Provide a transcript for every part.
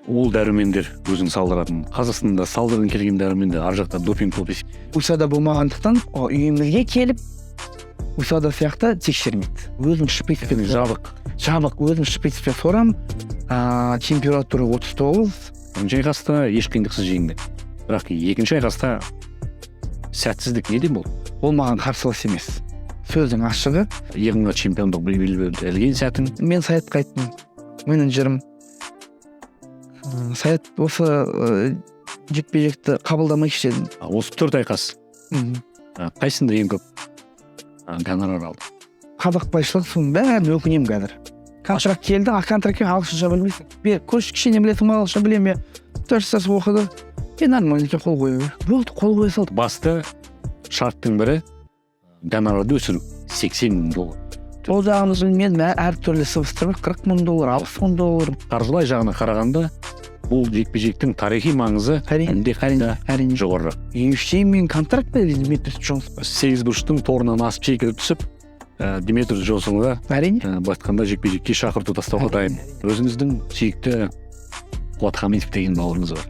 ол дәрумендер өзің салдыратын. Қазақстанда салдырғың келген дәрумендер ар жақта допинг болып есептеледі. УСАда болмағандықтан үйімізге келіп УСАда сияқты тексермейді. Өзім шприцпен Жабық. өзім шприцпен сорам, температура 39. Бірінші айқаста еш қиындықсыз жеңді. Бірақ екінші айқаста сәтсіздік неден болды? Ол маған қарсылас емес. Сөздің ашығы. Яғни чемпиондық белбеуді сәтін. Мен Саятқа айттым, менеджерім, Саят осы жекпе-жекті қабылдамайықшы дедім. Осы 4 айқас. Қайсында ең көп гонорар алды? Қазақбайшылық соның бәрін өкінем қазір. Контракт келді, контрактке ағылшынша білмейсің. Кішкене білесің, ағылшынша білем бе? 4 сас оқыды. Нормальненько қол қоя бер. Болды, қол қоя салды. Басты шарттың бірі гонорарды өсіру. $80,000. Ол жағын білмедім, әртүрлі сыбыстар бар, $40,000, $60,000. Қаржылай жағына қарағанда бұл жекпе-жектің тарихи маңызы Әрине. жоғары. Мен контракт бердім Дмитрий Джонспен. 8 бұрыштың торынан асып секіріп түсіп, Дмитрий Джонсонға Әрине. айтқанда жекпе-жекке шақырту тастауға дайын. Өзіңіздің сүйікті Қуат Хамитов деген бауырыңыз бар.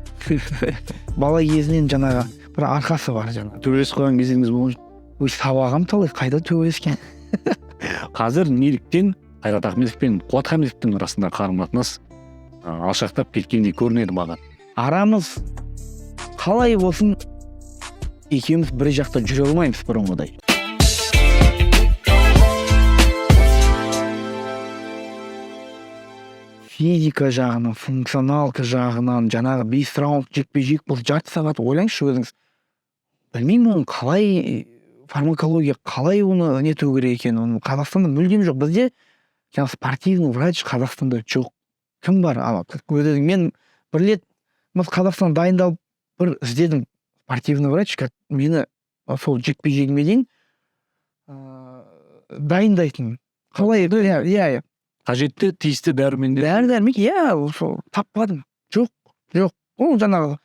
Бала кезінен жаңағы бір арқасы бар жаңағы. Төбелесіп қойған кезіңіз болған. Сабағым талай қайда төбелескен. Қазір неліктен Қайрат Ахметов пен Қуат Хамитовтың арасында қарым-қатынас алшақтап кеткендей көрінеді маған. Арамыз қалай болсын екеуміз бір жақта жүре алмаймыз бұрынғыдай. Физика жағынан, функционалка жағынан, жаңағы 5 раунд жекпе-жек бұл жарты сағат ойлаңызшы өзіңіз. Білмеймін оны қалай фармакология қалай оны нету керек екен. Оны Қазақстанда мүлдем жоқ. Бізде жаңағы спортивный врач Қазақстанда жоқ. Кім бар? Мен бір рет Қазақстан дайындалып бір іздедім спортивный врач, мені сол жекпе-жегіме дейін дайындайтын. Қалай? Иә. Қажетті тиісті дәрумендер. Дәрі-дәрмек, сол таппадым. Жоқ. Ол жаңағы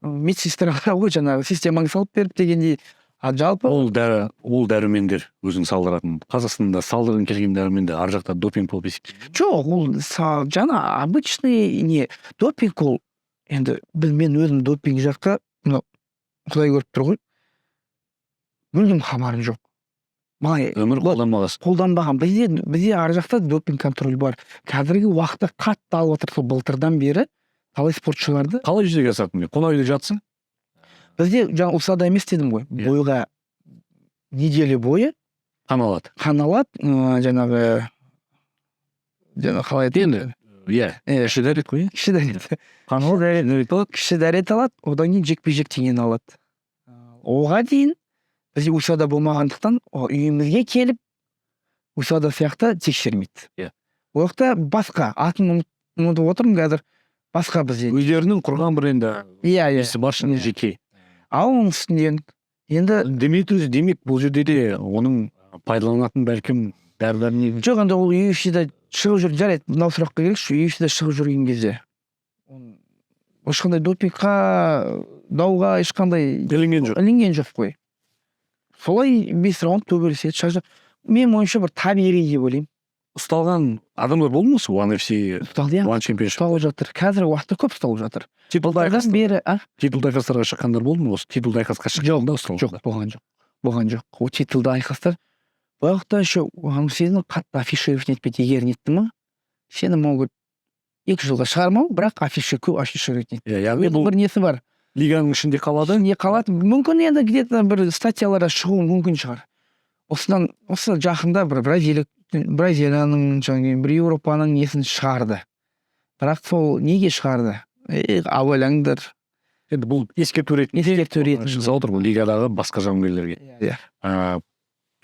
медсестраға ғой жаңағы системаңды салып беріп дегендей. Жалпы ол дәрумендер өзің салдыратын. Қазақстанда салдырғың келген дәрумендер ар жақта допинг болып есептеледі. жоқ, ол жаңа обычный допинг ол. Енді мен өзім допинг жаққа, Құдай көріп тұр ғой. Мүлдем хабарым жоқ. Өмір қолданбаған. Бізде ар жақта допинг контроль бар. Қазіргі уақытта қатты алып отыр. Сол былтырдан бері талай спортшыларды. Қалай жүзеге асатын? Қонақ үйде жатсың? Бізде жаңа УСАда емес дедім ғой. Бойға неделя бойы қан алады. Жаңағы қалай енді? Кіші дәрет қой. Кіші дәрет алады, одан кейін жекпе-жектен алады. Оға дейін бізде УСАда болмағандықтан үйімізге келіп УСАда сияқты тексермейді. Ол жақта басқа атын ұмытып отырмын қазір. Басқа бізде өздерінің құрған бір енді есі бар жеке. Ал оның үстінен енді демек бұл жерде де оның пайдаланатын бәлкім дәрілеріне жоқ, енді ол UFC-де шығып жүр, жарайды, мынау сұраққа келейікші, UFC-де шығып жүрген кезде ешқандай допингқа, дауға ешқандай ілінген жоқ қой. Солай 5 раунд төбелеседі, шаршы. Мен ойымша бір табиғи деп ойлаймын. Ұсталған адамдар болды ма осы One FC, One Championship? Ұсталып жатыр. Қазіргі уақытта көп ұсталып жатыр. Титулды айқастарға шыққандар болды ма осы? Титулды айқасқа шыққанда ұсталып? Жоқ, болған жоқ. Ол титулды айқастар. Бұл уақытта еще сені қатты афишировать етпейді, егер нетті ма, сені могут 2 жылға шығармау, бірақ көп афишировать етпейді. Бір несі бар. Лиганың ішінде қалады? Не қалады? Мүмкін енді где-то бір статьяларға шығуы мүмкін шығар. Осы жақында бір Бразилияның, бір Еуропаның несін шығарды. Бірақ сол неге шығарды? Ойлаңдар. Енді бұл ескерту ретінде отыр бұл лигадағы басқа жауынгерлерге.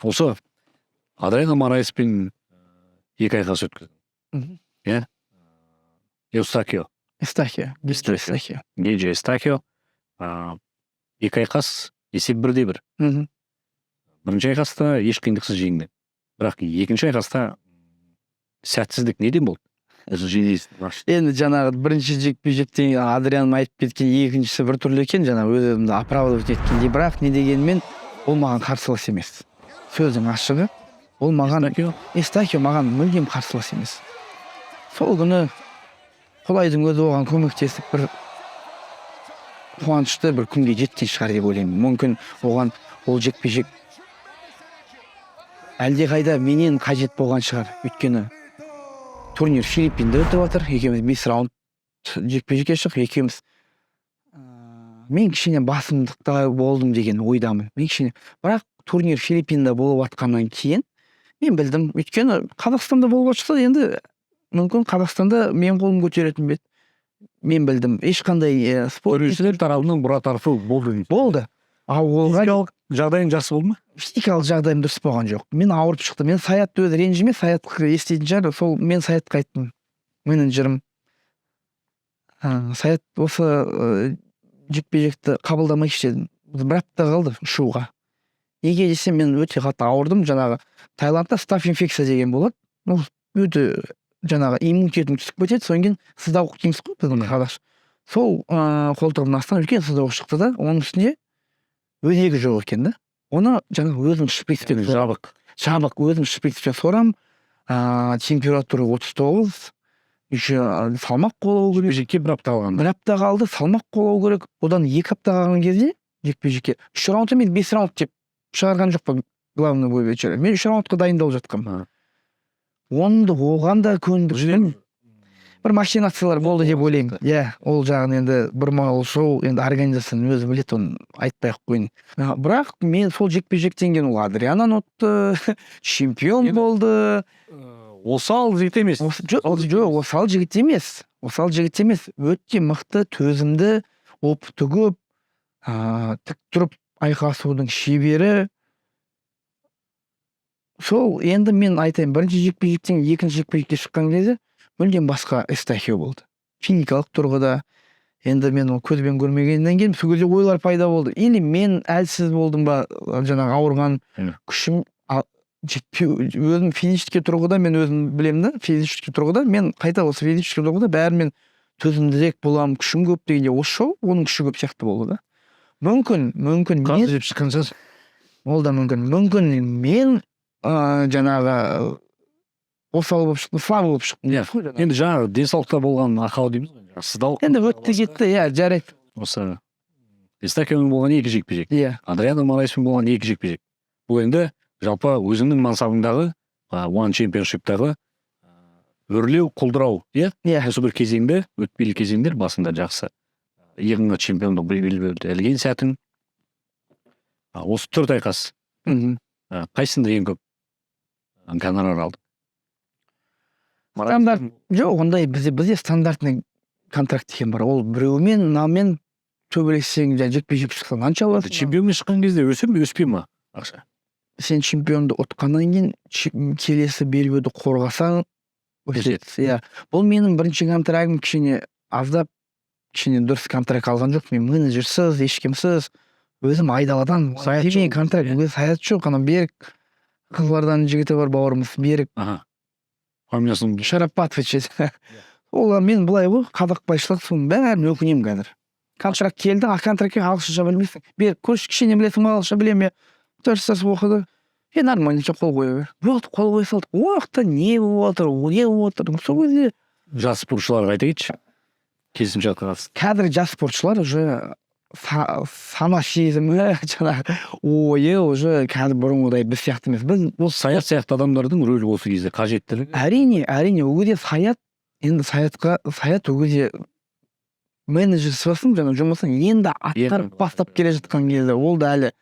Осы Адриано Мораеспен 2 айқас өткізді. Эустахио. Гейджи Эстахио. 2 айқас есеп 1-1. Бірінші айқаста еш қиындықсыз жеңді. Бірақ екінші айқаста сәтсіздік неден болды? Енді жаңағы бірінші жекпе-жектен Адриан айтып кеткен, екіншісі бір түрлі екен, жаңағы өзімді оправдывать еткендей, бірақ не дегенмен ол маған қарсылас емес. Сөздің ашығы, ол маған Эстахио маған мүлдем қарсылас емес. Сол күні Құдайдың өзі оған көмектесіп бір қуанышты бір күнге жеткен шығар деп ойлаймын. Мүмкін оған ол жекпе-жек әлдеқайда менен қажет болған шығар. Өйткені турнир Филиппинде өтіп жатыр. Екеуміз 5 раунд жекпе-жекке шықтық. Екеуміз мен кішкене басымдықта болдым деген ойдамын. Бірақ турнир Филиппинде болып жатқаннан кейін мен білдім. Өйткені Қазақстанда болып жатса енді мүмкін Қазақстанда мен қолым көтеретін бе еді. Мен білдім. Ешқандай спорт Көрушілер тарапынан бұра тарфы болды. болды. Физикалық жағдайың жақсы болды ма? Физикалық жағдайым дұрыс болған жоқ. Мен ауырып шықты. Мен Саятты өзі ренжіме, Саят еститін шығар. Сол мен Саятқа айттым. Менеджерім. Саят осы жекпе-жекті қабылдамайыншы дедім. Бір апта қалды ұшуға. Неге десем, мен өте қатты ауырдым. Жаңағы Таиландта стаф инфекция деген болады. Өте жаңағы иммунитетім түсіп кетеді. Содан кейін сыздауық дейміз ғой біздің қазақша. Сол қолтығымның астынан үлкен сыздауық шықты да, оның үстіне өнегі жоқ екен да. Оны жаңағы өзім шприцпен жабық өзім шприцпен сорам. Температура 39. Еще салмақ қолау керек. Жекпе-жекке бір апта қалған. Бір апта қалды, салмақ қолау керек. Одан 2 апта қалған кезде жекпе-жекке 3 раунд емес 5 раунд деп шығарған жоқпын главный бой вечері. Мен 3 раундқа дайындалып жатқанмын. Оған да көндім. Бір машинациялар болды деп ойлаймын. Ол жағын енді бір мал шоу, енді организацияның өзі біледі, оны айтпай ақ қойын. Бірақ мен сол жекпе-жектен кейін ол Адриананы ұтты, чемпион болды. Осал жігіт емес. Жоқ, осал жігіт емес. Осал жігіт емес. Өте мықты, төзімді, опыты көп, тік тұрып айқасудың шебері. Сол енді мен айтайын, бірінші жекпе-жектен екінші жекпе-жекке шыққан кезде мүлдем басқа эстафета болды. Физикалық тұрғыда енді мен ол көзбен көрмегеннен кейін сол кезде ойлар пайда болды. Или мен әлсіз болдым ба, жаңағы ауырған күшім жетпеу, өзім физический тұрғыда мен өзім білемін да, физический тұрғыда мен қайта осы физический тұрғыда бәрімен төзімдірек боламын, күшім көп дегенде осы шоу оның күші көп сияқты болды да. Мүмкін Қазір жеп шыққан шығар. Ол да мүмкін мен жаңағы осал болып шықтым, слабы болып шықтым. Енді жаңағы денсаулықта болған ақау дейміз ғой. Сыздау. Енді өтті кетті, жарайды. Осы Эстакионың болған 2 жекпе-жек. Адриано Морайспен болған 2 жекпе-жек. Бұл енді жалпы өзіңнің мансабыңдағы One Championship'тағы өрлеу, құлдырау, осы бір кезеңде, өтпелі кезеңдер басында жақсы иығыңа чемпиондық белбеуді ілген сәтің. Осы 4 айқас. Қайсында ең көп гонорар алдың? Стандарт жоқ, ондай бізде стандартный контракт деген бар. Ол біреумен, мынамен төбелессең, жекпе-жек шықсаң қанша аласың? Чемпионмен шыққан кезде өсе ме, өспей ме ақша? Сен чемпионды ұтқаннан кейін келесі белбеуді қорғасаң өседі. Бұл менің бірінші контрактым кішкене аздап, кішкене дұрыс контракт алған жоқ. Мен менеджерсіз, ешкімсіз, өзім айдаладан контракт, Саят жоқ, ана Берік қызлардан жігіті бар бауырымыз, Берік. Фамилиясын Шарапатович. Олар мен былай ғой, қадақпайшылық соның бәрін өкінемін қазір. Контракт келді, контрактке ағылшынша білмейсің. Берік, көрші кішкене білесің, ағылшынша білем, 4 сас оқыды. Нормальныйша қол қоя бер. Болды, қол қоя салды. Уақытта не болып отыр? Сол кезде жас спортшыларға айта кетші. Келісімшартқа қатысты. Қазір жас спортшылар уже сана сезімі, жаңағы ойы уже қазір бұрынғыдай біз сияқты емес. Біз осы Саят сияқты адамдардың рөлі осы кезде қажеттілігі. Әрине, ол кезде Саят, енді Саят ол кезде менеджер сырасын, жаңа жұмысын енді аттар бастап келе жатқан кезде, ол да әлі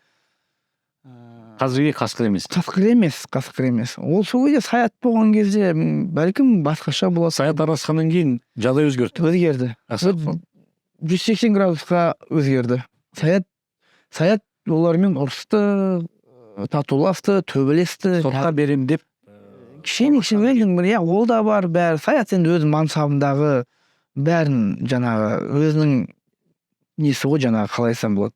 қазірге қасқыр емес. Ол сол кезде Саят болған кезде бәлкім басқаша болады. Саят араласқаннан кейін жағдай өзгерді. 180 градусқа өзгерді. Саят олармен ұрысты, татуласты, төбелесті. Сотқа берем деп. Кішкене ол да бар бәрі. Саят енді өзінің мансабындағы бәрін жаңағы өзінің несі ғой, жаңағы қалай айтсам болады.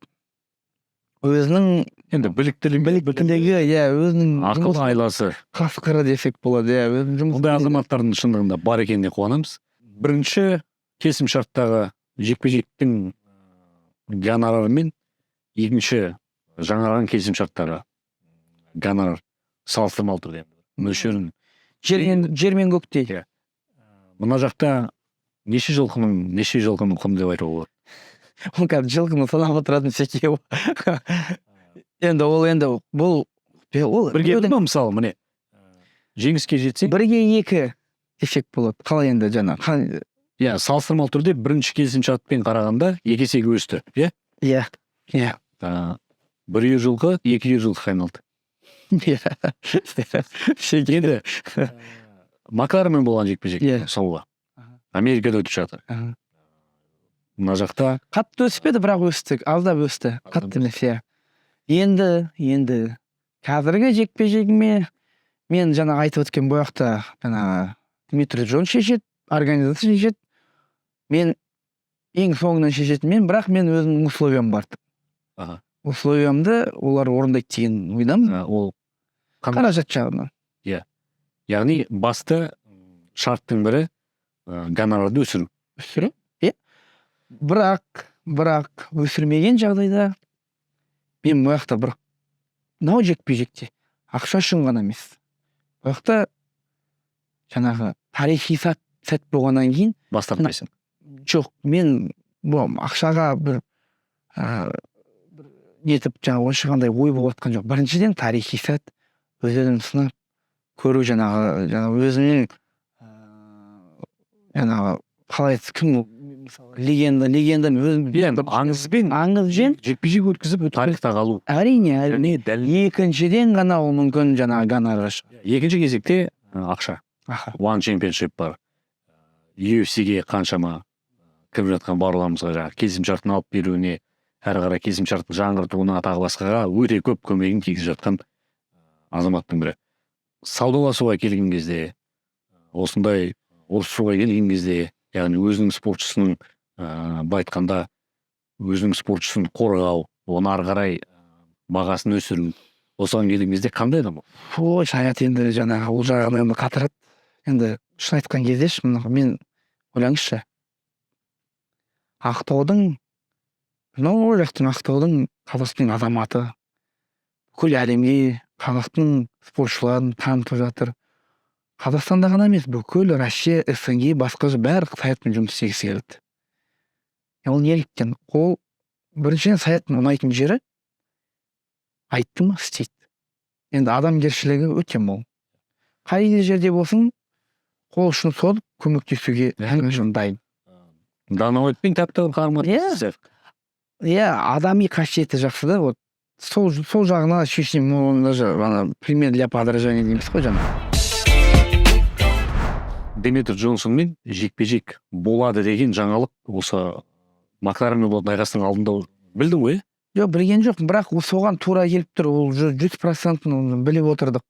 Өзінің енді біліктілігі, өзінің ақыл айласы, қасқыры десек болады, ондай азаматтардың шындығында бар екеніне қуанамыз. Бірінші келісімшарттағы жекпе-жектің гонорары мен екінші жаңарған келісімшарттағы гонорар салыстырмалы түрде мөлшерін жер мен көктей. Мына жақта неше жылқының құны деп айтуға болады? Ол қазір жылқыны санап отыратын секе енді бұл Бірге мысалы міне жеңіске жетсең бірге екі эффект болады. Қалай енді иә салыстырмалы түрде бірінші келісімшартпен қарағанда 2 есеге өсті, иә? Иә. Бір үйір жылқы 2 үйір жылқыға айналды. Енді Макларенмен болған жекпе-жек мысалға Америкада өтіп жатыр. Мына жақта қатты өспеді, бірақ өсті, аздап өсті. Қатты емес, иә. Енді қазіргі жекпе-жегіме мен жаңа айтып өткен бұл жақта Дмитрий Джонс шешеді, организация шешеді. Мен ең соңынан шешетін бірақ мен өзімнің условиям бар. Условиямды олар орындайды деген ойдамын. Ол қаражат жағынан. Иә. Яғни басты шарттың бірі гонорарды өсіру. Өсіру? Иә. Бірақ өсірмеген жағдайда мен бұл жақта мынау жекпе-жекте ақша үшін ғана емес. Бұл жақта жаңағы тарихи сәт болғаннан кейін бас тартпайсың. Жоқ, мен ақшаға нетіп жаңағы ешқандай ой болып жатқан жоқ. Біріншіден тарихи сәт, өзін сынап көру жаңағы өзінің қалай кім легенда аңызбен жекпе-жек өткізіп тарихта қалу. Әрине. Екіншіден ғана ол мүмкін жаңағы гонорар. Екінші кезекте ақша. One Championship бар. UFC-ге қаншама кіріп жатқан бауырларымызға жаңағы келісімшартын алып беруіне, әрі қарай келісімшарттың жаңғыртуына тағы басқаға өте көп көмегін тигізіп жатқан азаматтың бірі. Саудаласуға келген кезде, осындай ұрысуға келген кезде, яғни өзінің спортшысының былай айтқанда өзінің спортшысын қорғау, оны ары қарай бағасын өсіру, осыған келген кезде қандай адам ол? Саят енді жаңағы ол жағынан енді қатырады. Енді шын айтқан кезде мен ойлаңызшы, Ақтаудың Қазақстан азаматы бүкіл әлемге қазақтың спортшыларын танытып жатыр. Қазақстанда ғана емес, бүкіл Россия, СНГ, басқа бәрі Саятпен жұмыс істегісі келді. Ол неліктен? Ол біріншіден Саяттың ұнайтын жері айтты ма істейді. Енді адамгершілігі өте мол. Қай жерде болсын, қол ұшын созып көмектесуге дайын. Дановатпен таптығын қарыматы. Иә, адами қасиеті жақсы да, сол жағына шешем, пример для подражания дейміз ғой жаңа. Дмитрий Джонсонмен жекпе-жек болады деген жаңалық осы Макларенмен болатын айқастың алдында білдің ғой? Жоқ, білген жоқ, бірақ соған тура келіп тұр, ол 100% біліп отырдық.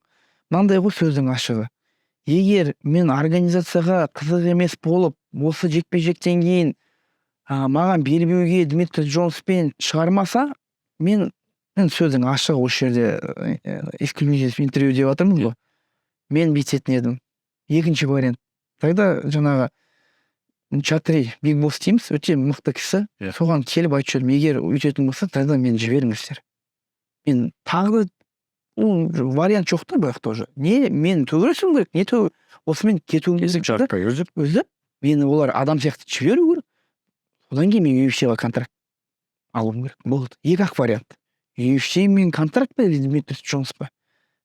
Мынандай ғой сөздің ашығы. Егер мен организацияға қызық емес болып, осы жекпе-жектен кейін маған бермеуге Дмитрий Джонспен шығармаса, мен сөздің ашығы осы жерде эксклюзив интервью деп жатырмыз ғой. Мен бүйтетін едім. Екінші вариант. Тогда жаңағы Чатри Биг Босс дейміз, өте мықты кісі. Соған келіп айтып жүрмін, егер өтетін болса, тогда мен жіберіңіздер. Мен тағы вариант жоқ та бірақ тоже. Не мен төгіресім керек, не осымен кетуім керек. Өзі мені олар адам сияқты жіберу керек. Одан кейін мен UFC-ға контракт алуым керек. Болды. Екі-ақ вариант. UFC мен контракт па или Дмитрий Джонс па?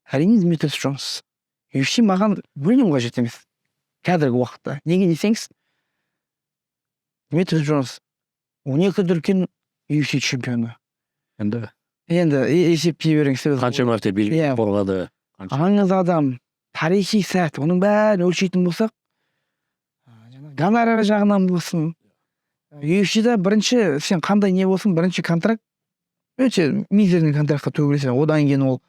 Әрине Дмитрий Джонс. UFC маған мүлдем қажет емес. Қазіргі уақытта. Неге десеңіз, Дмитрий Джонс 12 дүркін UFC чемпионы. Енді есептей беріңіз. Қанша мәрте билік қорғады. Аңыз адам, тарихи сәт, оның бәрін өлшейтін болсақ, гонорар жағынан болсын. UFC-да бірінші, сен қандай не болсын, бірінші контракт, өте мизерный контрактқа төгілесің. Одан кейін ол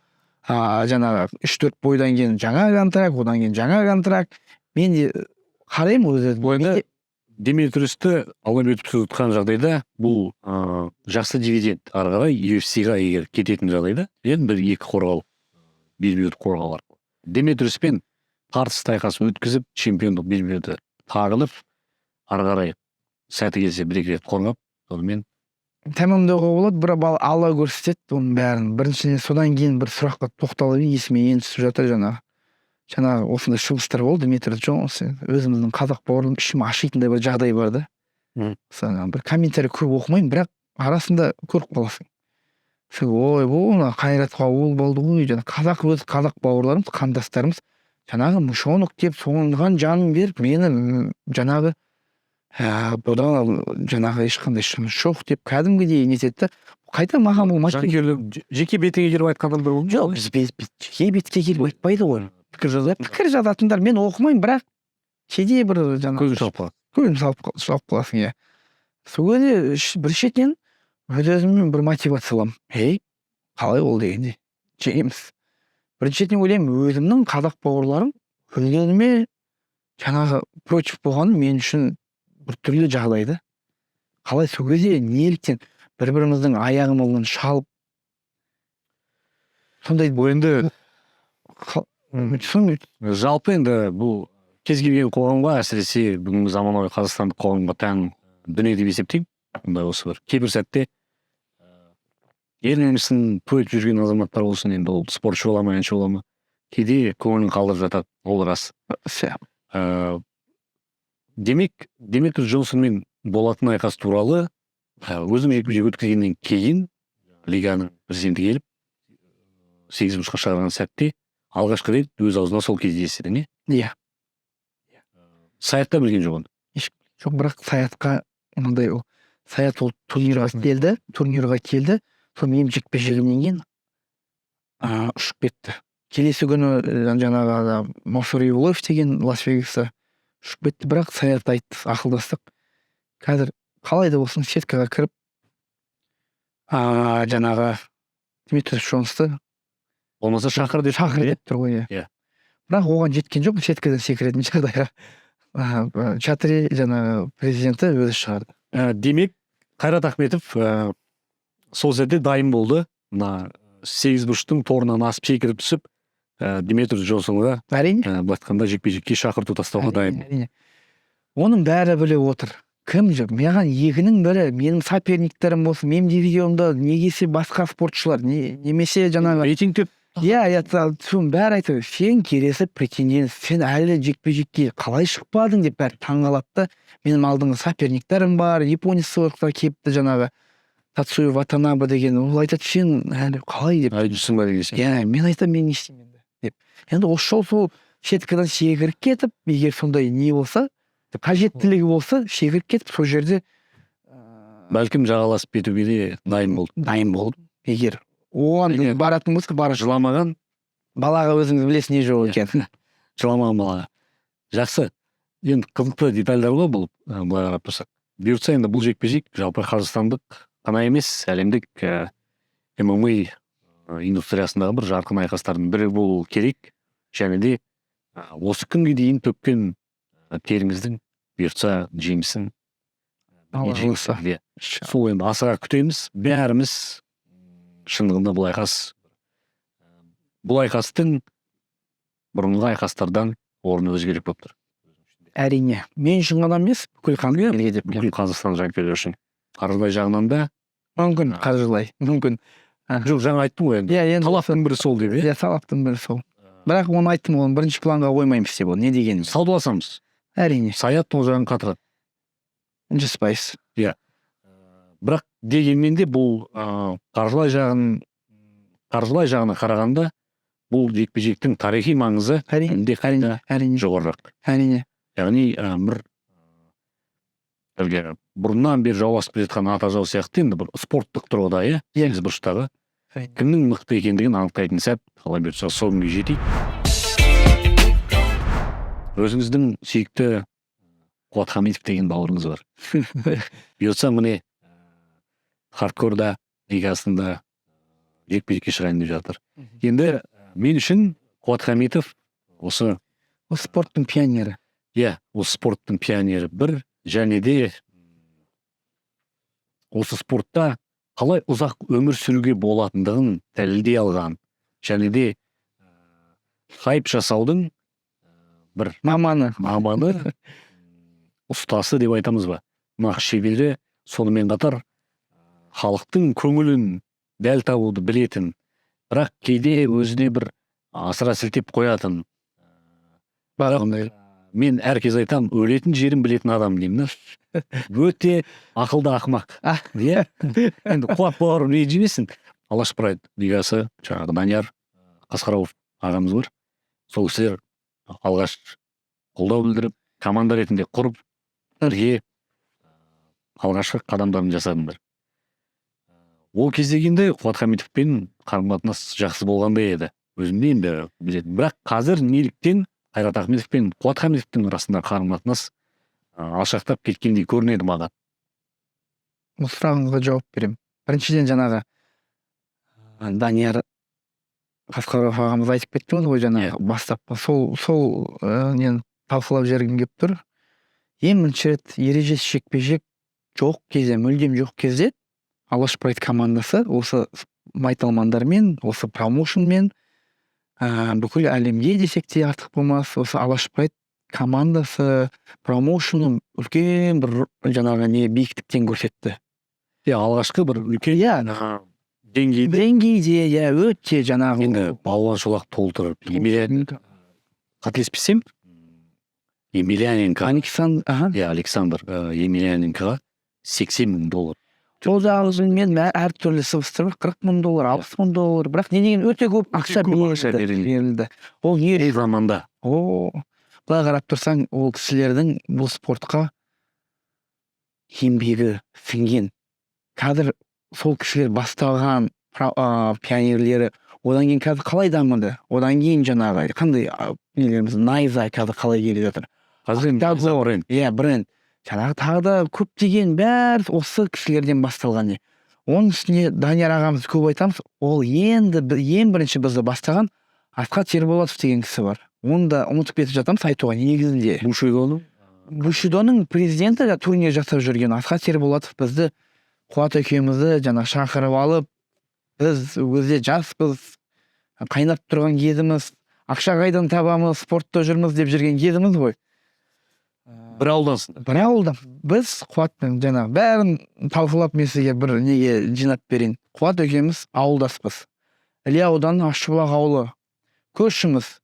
жаңағы 3-4 бойдан кейін жаңа контракт, одан кейін жаңа контракт. Мен де қараймын өзі. Бойында Димитристі алып өтіп тұтқан жағдайда бұл жақсы дивиденд ары қарай UFC-ға егер кететін жағдайда енді 1-2 қорғау, белбеуді қорғау арқылы. Димитриспен тартыс тайқас өткізіп, чемпиондық белбеуді тағынып, ары қарай сәті келсе 1-2 рет қорғап, сонымен тәмамдауға болады, бір Алла көрсетеді оның бәрін. Біріншіден содан кейін бір сұраққа тоқталып есіме енді түсіп жатыр жаңағы. жаңағы осындай шығыстар болды. Дмитрий Джонс өзіміздің қазақ бауырларым ішім ашитындай бір жағдай бар да. Мысалы бір комментарий көп оқымаймын, бірақ арасында көріп қаласың. Ой, бұл Қайратқа ол болды ғой, жаңа қазақ бауырларымыз, қандастарымыз жаңағы мышонок деп соған жанын беріп, мені жаңағы бұдан жаңағы ешқандай жұмыс жоқ деп кәдімгідей нетеді. Қайта маған бұл жеке бетіңе келіп айтқан адамдар болды? жоқ, біз жеке бетке келіп айтпайды ғой. Пікір жазатындар мен оқымаймын, бірақ кейде бір жаңағы көзін шалып қаласың, иә. Сол кезде бір шетінен өзіммен бір мотивация аламын. Қалай ол дегенде жеңеміз. Біріншіден ойлаймын, өзімнің қазақ бауырларым өздеріме жаңағы против болғаны мен үшін бір түрлі жағдайды. Қалай сол кезде неліктен бір-біріміздің аяғымыздан шалып сондай енді жалпы енді бұл кез келген қоғамға, әсіресе бүгінгі заманауи қазақстандық қоғамға тән дүние деп есептеймін. Ондай осы бір кейбір сәтте ерінемісін тойып жүрген азаматтар болсын, енді ол спортшы бола ма, әнші бола ма, кейде көңілін қалдырып жатады, ол рас. Демек, Дмитрий Джонсонмен болатын айқас туралы өзім жекпе-жек өткізгеннен кейін лиганың президенті келіп 8-ға шығарған сәтте алғашқы рет өз аузына сол кезде естіді, не? Иә. Саятта білген жоқ оны? Жоқ, бірақ Саятқа мынандай ол Саят ол турнирға келді. Сол мен жекпе-жегімнен кейін ұшып кетті. Келесі күні жаңағы Мансур Евлоев деген Лас-Вегаста ұшып кетті, бірақ Саят айтты, ақылдастық. Қазір қалай да болсын сеткаға кіріп жаңағы Дмитрий Джонсты болмаса шақыр деп тұр ғой. Бірақ оған жеткен жоқ, сеткадан секіретін жағдайға Чатри жаңағы президенті өзі шығарды. Демек, Қайрат Ахметов сол жерде дайын болды. Мына 8 бұрыштың торынан асып секіріп түсіп, Дмитрий Джонсонға Әрине. былай айтқанда жекпе-жекке шақырту тастауға дайын. Оның бәрі біліп отыр. Кім жоқ? Маған екінің бірі, менің соперниктерім болсын, менің дивизионда негесе басқа спортшылар, немесе жаңағы рейтингте соның бәрі айтады, сен келесі претендент, сен әлі жекпе-жекке қалай шықпадың деп бәрі таңғалады. Менің алдыңғы соперниктерім бар, японец сыйлыққа келіпті, жаңағы Тацуя Ватанабе деген, ол айтады, сен әлі қалай деп. Жүрсің ба деген. Мен айтамын, мен не істеймін деп. Енді осы жол сол шеткадан секіріп кетіп, егер сондай не болса, қажеттілігі болса, секіріп кетіп, сол жерде бәлкім жағаласып кетуге де дайын болды. Егер оған баратын болса, жыламаған балаға өзіңіз білесіз не жоқ екен. Жыламаған балаға. Жақсы. Енді қызықты детальдар ғой бұл, былай қарап тұрсақ. Бұйыртса енді бұл жекпе-жек жалпы қазақстандық қана емес, әлемдік ММА индустриясындағы бір жарқын айқастардың бірі болу керек. Және де осы күнге дейін төккен теріңіздің бұйыртса жемісін сол енді асыға күтеміз. Бәріміз шындығында бұл айқастың бұрынғы айқастардан орны өзгерек болып тұр. Әрине. Мен үшін ғана емес, бүкіл Қазақстан жанкүйерлері үшін. Қаржылай жағынан да мүмкін, мүмкін. Жоқ, жаңа айттым ғой енді. Талаптың бірі сол деп, талаптың бірі сол. Бірақ оны айттым, оны бірінші планға қоймаймыз деп, не дегенім. Саудаласамыз. Әрине. Саят ол жағын қатырады. 100%. Бірақ дегенмен де бұл қаржылай жағына қарағанда бұл жекпе-жектің тарихи маңызы әрине жоғарырақ. Әрине. Яғни бұрыннан бері жауласып келе жатқан ата жау сияқты енді бір спорттық тұрғыда, сегіз бұрыштағы кімнің мықты екендігін анықтайтын сәт, қалай бұйыртса сол күнге жетейік. Өзіңіздің сүйікті Қуат Хамитов деген бауырыңыз бар. Бұйыртса міне хардкорда лигасында жекпе-жекке шығайын деп жатыр. Енді мен үшін Қуат Хамитов осы спорттың пионері. Осы спорттың пионері бір, және де осы спортта қалай ұзақ өмір сүруге болатындығын дәлелдей алған, және де хайп жасаудың бір маманы ұстасы деп айтамыз ба, нақ шебері, сонымен қатар халықтың көңілін дәл табуды білетін, бірақ кейде өзіне бір асыра сілтеп қоятын Бағымдай. мен әркез айтам, өлетін жерін білетін адам деймін да. Өте ақылды ақымақ. Иә. Енді Қуат бауырым ренжімесін. Алаш Прайд лигасы, жаңағы Данияр Қасқарауов ағамыз бар. Сол кісілер алғаш қолдау білдіріп, команда ретінде құрып, бірге алғашқы қадамдарын жасадыңдар. Ол кезде енді Қуат Хамитовпен қарым-қатынас жақсы болғандай еді. Өзімде енді білетін. Бірақ қазір неліктен Қайрат Ахметов пен Қуат Хамитовтың арасында қарым-қатынас алшақтап кеткендей көрінеді маған. Осы сұрағыңызға жауап беремін. Біріншіден жаңағы Данияр Қасқаров ағамыз айтып кеттіңіз ғой жаңағы бастапқы сол нені талқылап жібергім келіп тұр. Ең бірінші рет ережесіз жекпе-жек жоқ кезде, мүлдем жоқ кезде Алаш Прайд командасы осы майталмандармен, осы промоушнмен бүкіл әлемге десек те артық болмас, осы Алаш Прайд командасы промоушнның үлкен бір жаңағы не биіктіктен көрсетті. Алғашқы бір үлкен деңгейде, өте жаңағы енді балуан шолақ толтырып, қателеспесем, Емельяненко, Александр Емельяненкоға $80,000. Сол жағымен әртүрлі сыбыстар бар, $40,000, $60,000, бірақ не деген өте көп ақша берілді. Ол не заманда. Былай қарап тұрсаң, ол кісілердің бұл спортқа еңбегі сіңген. Қазір сол кісілер бастаған пионерлері, одан кейін қазір қалай дамыды? Одан кейін жаңағы қандай нелеріміз Найза қазір қалай келе жатыр? Қазір бренд. Жаңағы тағы да көптеген бәрі осы кісілерден басталған. Оның үстіне Данияр ағамыз көп айтамыз, ол ең бірінші бізді бастаған Асқат Ерболатов деген кісі бар. Оны да ұмытып кетіп жатамыз айтуға негізінде. Бушидоның президенті турнир жасап жүрген Асқат Ерболатов бізді Қуат екеумізді жаңа шақырып алып, біз өзде жаспыз, қайнап тұрған кезіміз, ақша қайдан табамыз, спортта жүрміз деп жүрген кезіміз ғой. Бір ауылдансың. Бір ауылдан. Біз Қуатпен жаңа бәрін талқылап мен сізге бір неге жинап берейін. Қуат екеуміз ауылдаспыз. Іле ауданы Ащыбұлақ ауылы. Көршіміз.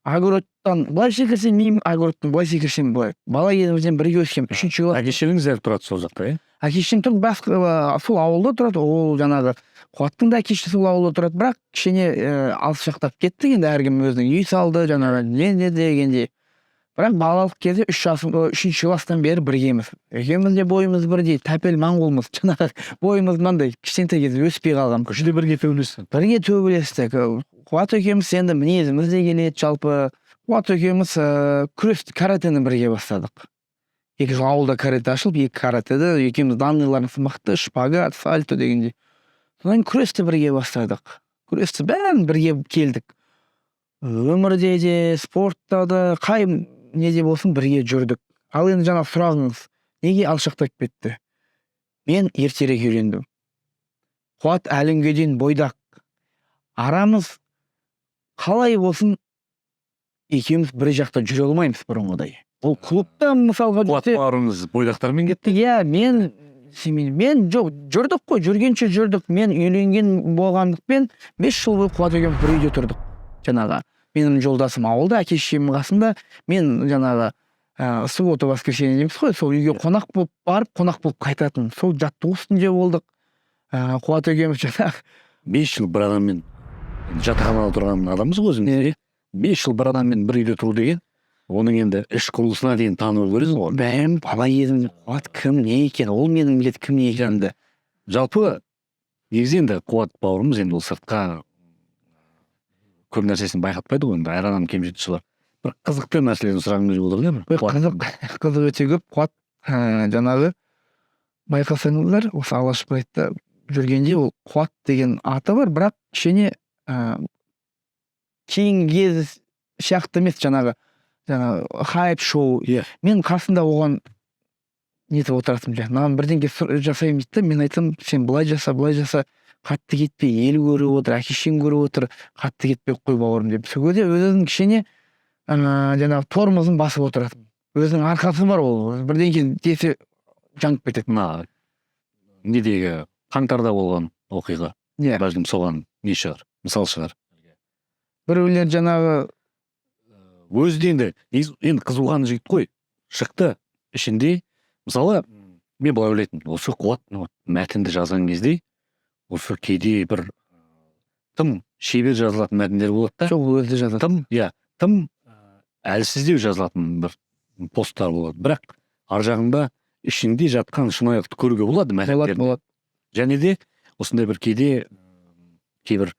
Огородтан былай секірсем, мен огородтан былай секірсем былай. Бала кезімізден бірге өскем. 3-ші класс. Әке-шешеңіз тұрады сол жақта, Әке-шешем тұрды, сол ауылда тұрады. Ол жаңағы Қуаттың да әке-шешесі сол ауылда тұрады, бірақ кішкене алыс жақтап кетті. Енді әркім өзінің үй салды, жаңағы не дегенде. Бірақ балалық кезде 3-ші класстан бері біргеміз. Екеуміз де бойымыз бірдей, тәпел моңғолмыз. Жаңағы бойымыз мынандай кішкентай кезде өспей қалған. Көшеде бірге төбелестік. Қуат екеуміз енді мінезіміз де келеді жалпы. Қуат екеуміз күрес каратені бірге бастадық. 2 жыл ауылда карате ашылып, 2 каратеді, екеуміз данныйларымыз мықты, шпагат, сальто дегенде. Содан күресті бірге бастадық. Күресті бәрін бірге келдік. Өмірде де, спортта да, қай неде болсын бірге жүрдік. Ал енді жаңа сұрағыңыз, неге алшақтап кетті? Мен ертерек үйрендім. Қуат әліңге дейін бойдақ. Арамыз қалай болсын екеуміз бір жақта жүре алмаймыз бұрынғыдай. Ол клубта мысалға Қуат бауырыңыз бойдақтармен кетті? Мен жоқ, жүрдік қой, жүргенше жүрдік. Мен үйленген болғандықпен 5 жыл бойы Қуат екеуміз бір үйде тұрдық. Жаңағы менің жолдасым ауылда, әке-шешемнің қасында, мен жаңағы суббота воскресенье дейміз ғой, сол үйге қонақ болып барып, қонақ болып қайтатын. Сол жаттығу үстінде болдық. Қуат екеуміз жаңағы 5 жыл бір адаммен жатақханада тұрған адамбыз ғой өзіміз. 5 жыл бір адаммен бір үйде тұру деген, оның енді іш құрылысына дейін танып көресіз ғой. Бәрін бала кезімде Қуат кім не екен, ол менің білетін кім не екенімді. Жалпы негізі енді Қуат бауырымыз енді ол сыртқа көп нәрсесін байқатпайды ғой, енді әр адам кемшілігі бар. Бір қызықты нәрселерді сұрағым келіп отыр. Қызық өте көп. Қуат жаңағы байқасаңыздар, осы Алаш Прайдта жүргенде ол Қуат деген аты бар, бірақ кішкене кейінгі сияқты емес, жаңағы хайп шоу. Мен қасында оған нетіп отырасым, маған бірдеңке жасаймын дейді, мен айтсам, сен былай жаса, қатты кетпе, ел көріп отыр, әке-шешең көріп отыр, қатты кетпей қой бауырым деп. Сол кезде өзінің кішкене жаңағы тормозын басып отыратын. Өзінің арқасы бар, ол бірдеңке десе жаңып кетеді. Недегі қаңтарда болған оқиға. Бәлкім соған не шығар, мысал шығар. Біреулер жаңағы өзі де енді қызуған жігіт қой, шықты ішінде. Мысалы мен былай ойлайтынмын, осы Қуат мәтінді жазған кезде осы кейде бір тым шебер жазылатын мәтіндер болады да. Жоқ, өзі жазады. Тым әлсіздеу жазылатын бір посттар болады. Бірақ ар жағында ішінде жатқан шынайылықты көруге болады мәтіндерді. Болады. Және де осындай бір кейде кейбір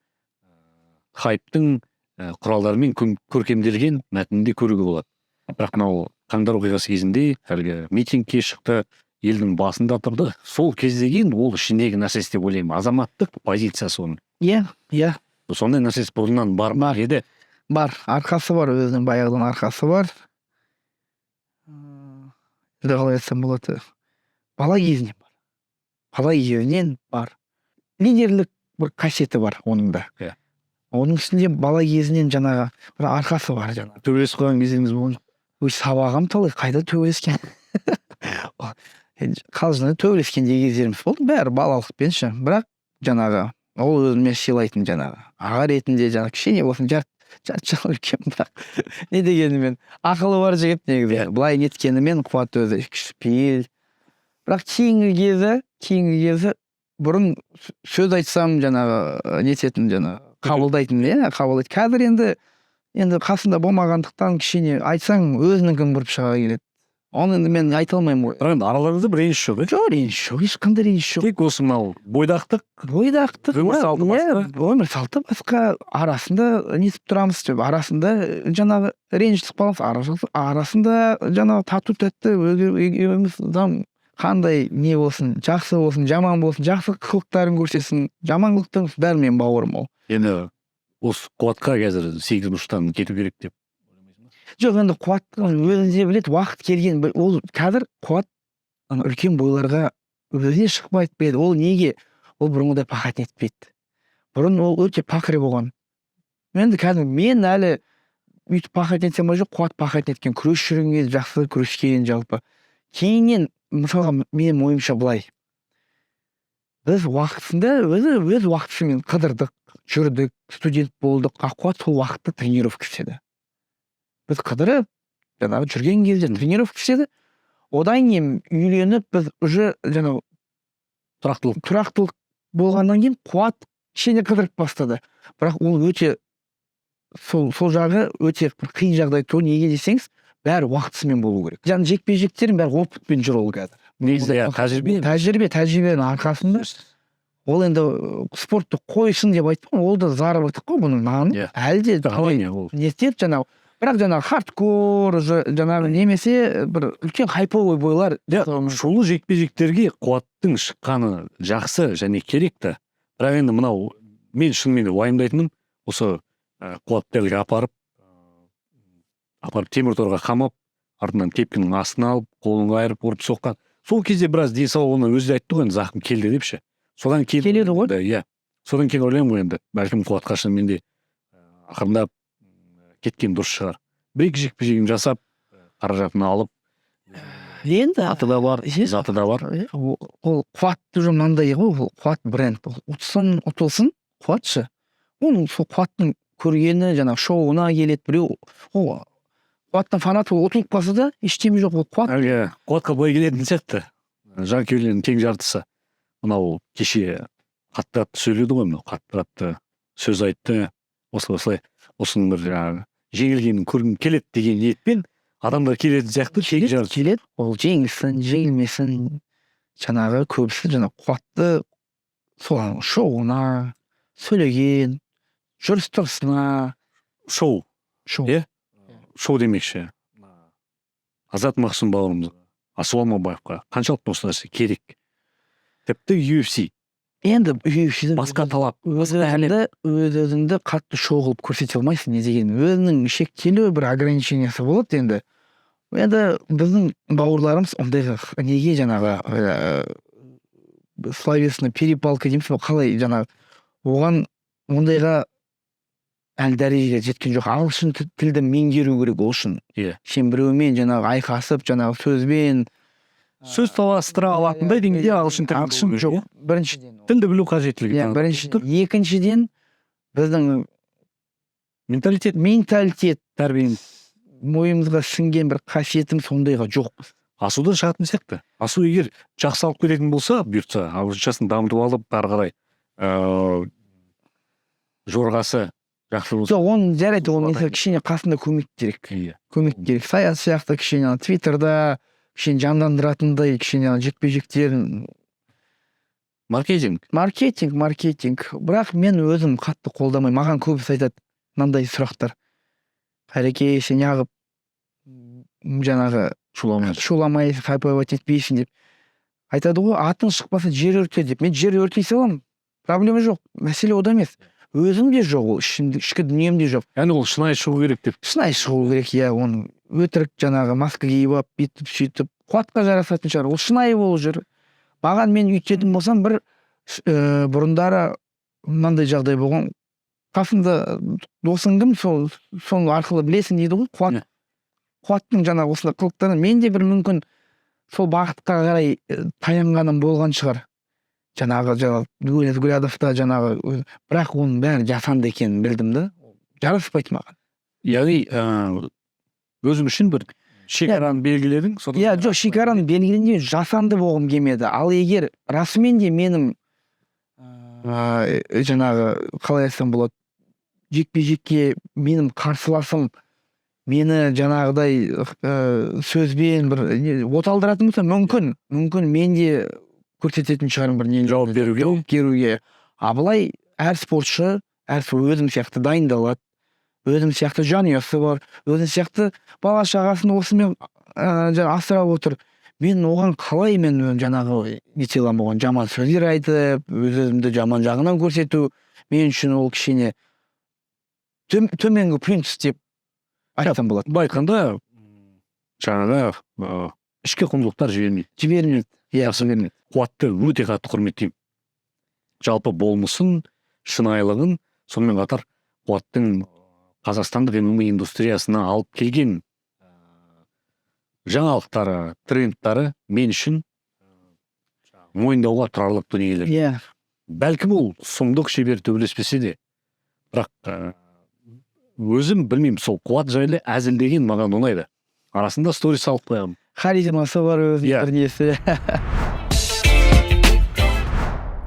хайптың құралдарымен көркемделген мәтінді көруге болады. Бірақ мынау қаңтар оқиғасы кезінде әлгі митингке шықты, елдің басында тұрды. Сол кездегі ол ішіндегі нәрсесі деп ойлаймын. Азаматтық позициясы оның. Иә. Сондай нәрсесі бұрыннан бар ма еді? Бар, арқасы бар, өзінің баяғыдан арқасы бар. Қалай айтсам болады, бала кезінен бар. Лидерлік бір қасиеті бар оның да. Оның үстінде бала кезінен жаңағы бір арқасы бар жаңағы. Төбелесіп қойған кезіңіз болған жоқ? Сабағым талай, қайда төбелескен? Қалжыңда төбелескендегі кездеріміз болды, бәрі балалықпен ше. Бірақ жаңағы ол өзіме сыйлайтын жаңағы аға ретінде жаңағы кішкене болсын жарты жыл үлкен, бірақ не дегенімен ақылы бар жігіт негізі. Былай неткенімен Қуат өзі кішіпейіл. Бірақ кейінгі кезі бұрын сөз айтсам жаңағы нететін жаңағы қабылдайтын. Қазір енді қасында болмағандықтан кішкене айтсаң өзінікін бұрып шыға келеді. Оны енді мен айта алмаймын ғой. Бірақ енді араларыңызда бір реніш жоқ, Жоқ, реніш жоқ, ешқандай реніш жоқ. Тек осы мынау бойдақтық, өмір салты басқа, арасында нетіп тұрамыз деп, арасында жаңағы реніштік баланс, арасында жаңағы тату тәтті өзіміздің қандай не болсын, жақсы болсын, жаман болсын, жақсы қылықтарын көрсесін, жаманлықтың бәрімен бауырым ол. Енді осы Қуатқа қазір 8 burçтан кету керек деп. Жоқ, енді Қуаттың өзінде біледі, уақыт келген. Ол қазір Қуат үлкен бойларға өзіне шықпайды біледі. Ол неге? Ол бұрынғыдай пахат етпейді. Бұрын ол өте пақыры болған. Енді қазір мен әлі үйтіп пахат етсем жоқ, Қуат пахат еткен, күрес жүрген кезде жақсы күрескен жалпы. Кейіннен мысалға менің ойымша былай. Біз уақытында өз уақытысымен қыдырдық, жүрдік, студент болдық. Қуат сол уақытта тренировка істеді. Біз қыдырып, жаңағы жүрген кезде тренировка істеді. Одан кейін үйленіп, біз уже жаңағы тұрақтылық болғаннан кейін Қуат кішкене қыдырып бастады. Бірақ ол өте сол жағы өте қиын жағдай тұр. Неге десеңіз, бәрі уақытысымен болу керек. Жаңағы жекпе-жектердің бәрі опытпен жүр ол қазір. Негізі тәжірибенің арқасында. Ол енді спортты қойсын деп айтпаймын, ол да заработок қой бұның наны. Әлде не істеді жаңағы. Бірақ жаңағы хардкор, жаңағы немесе бір үлкен хайповый бойлар. Шулы жекпе-жектерге Қуаттың шыққаны жақсы және керекті. Бірақ енді мынау мен шынымен уайымдайтыным, осы Қуаттарды апарып темір торға қамап, артынан тепкінің астына алып, қолын қайырып, ұрып соққан. Сол кезде біраз денсаулығына өзі айтты ғой, зақым келді депші. Содан кейін келеді ғой. Содан кейін ойлаймын ғой енді, бәлкім Қуатқа шынымен де ақырындап кеткен дұрыс шығар. Бір-екі жекпе-жегін жасап, қаражатын алып, енді аты да бар, заты да бар. Ол Қуат уже мынандай ғой, ол Қуат бренд. Ұтылсын, Қуатшы. Оның сол Қуаттың көргені жаңағы шоуына келеді біреу. Ол Қуаттың фанаты ұтылып қалса да, ештеме жоқ. Ол Қуатқа былай келетін сияқты. Жанкүйерлердің тең жартысы. Мынау кеше қатты сөйледі ғой, мынау қатты сөз айтты. Осылай осының бір жаңағы жеңілгенін көргім келеді деген ниетпен адамдар келетін сияқты. Келеді. Ол жеңілсін, жеңілмесін. Жаңағы көбісі жаңағы Қуатты сол шоуына сөйлеген, жүріс-тұрысына. Шоу. Шоу демекші. Азат Мақсым бауырымыз, Ассалаумағалейкумға қаншалықты осы нәрсе керек? Тіпті UFC. Енді UFC басқа талап. Өзіңді қатты шоу қылып көрсете алмайсың, не деген. Өзінің шектелі бір ограничениясы болады енді. Енді біздің бауырларымыз ондайға неге жаңағы словесный перепалка дейміз, қалай жаңағы оған ондайға әлі дәрежеге жеткен жоқ. Ағылшын тілді меңгеру керек ол үшін. Сен біреумен жаңағы айқасып, жаңағы сөз таластыра алатындай деңгейде ағылшын тілін жоқ. Біріншіден тілді білу қажеттілігі. Екіншіден біздің менталитет тәрбиен мойнымызға сіңген бір қасиетім сондайға жоқ. Асудан шығатын сияқты. Асу егер жақсы алып кететін болса, бұйыртса, ауызшасын дамытып алып, ары қарай жорғасы жақсы болса. Жоқ, оны жарайды, ол mesela кішкене қасында көмек керек. Көмек керек. Саяз сияқты кішкене Твиттерда кішкене жандандыратындай кішкене жекпе-жектерін. Маркетинг. Бірақ мен өзім қатты қолдамай. Маған көбісі айтады мынандай сұрақтар. Қайреке, сен неғып жаңағы шуламай хайповать етпейсің деп. Айтады ғой, атын шықпаса жер өрте деп. Мен жер өртей саламын. Проблема жоқ. Мәселе ода емес. Өзім де жоқ, ол ішкі дүнием де жоқ. Яғни ол шынайы шығу керек деп. Шынайы шығу керек, иә, оны өтірік жаңағы маска киіп алып, бүйтіп сөйтіп қуатқа жарасатын шығар. Ол шынайы болып жүр. Маған мен үйтетін болсам, бір бұрындары мынандай жағдай болған. Қасында досың кім, сол арқылы білесің дейді ғой, қуаттың жаңағы осындай қылықтарын. Мен де бір мүмкін сол бағытқа қарай таянғаным болған шығар. Жаңағы Гулядовта жаңағы, бірақ оның бәрі жасанды екенін білдім да, жараспайды маған. Яғни өзім үшін бір шекараны белгіледің? Иә, жоқ, шекараны белгіледің жасанды болғым келмеді. Ал егер расымен де менің жаңағы қалай айтсам болады, жекпе-жекке менің қарсыласым мені жаңағыдай сөзбен бір оталдыратын болса, мүмкін мен де көрсететін шығарым бір не жауап беруге. А былай әр спортшы өзім сияқты дайындалады, өзім сияқты жанұясы бар, өзім сияқты бала шағасын осымен асырап отыр. Мен оған қалай мен жаңағы нете аламын, оған жаман сөздер айтып, өзімді жаман жағынан көрсету, мен үшін ол кішкене төменгі принцип деп айтсам болады. Байқанда жаңағы ішкі құндылықтар жібермейді. Жібермейді. Қуатты өте қатты құрметтеймін. Жалпы болмысын, шынайылығын, сонымен қатар қуаттың қазақстандық MMA индустриясына алып келген жаңалықтары, трендтары мен үшін мойындауға тұрарлық дүниелер. Бәлкім ол сұмдық шебер төбелеспесе де, бірақ өзім білмеймін, сол қуат жайлы әзілдеген маған ұнайды. Арасында сторис алып қоямын. Харизмасы бар өзінің бір несі.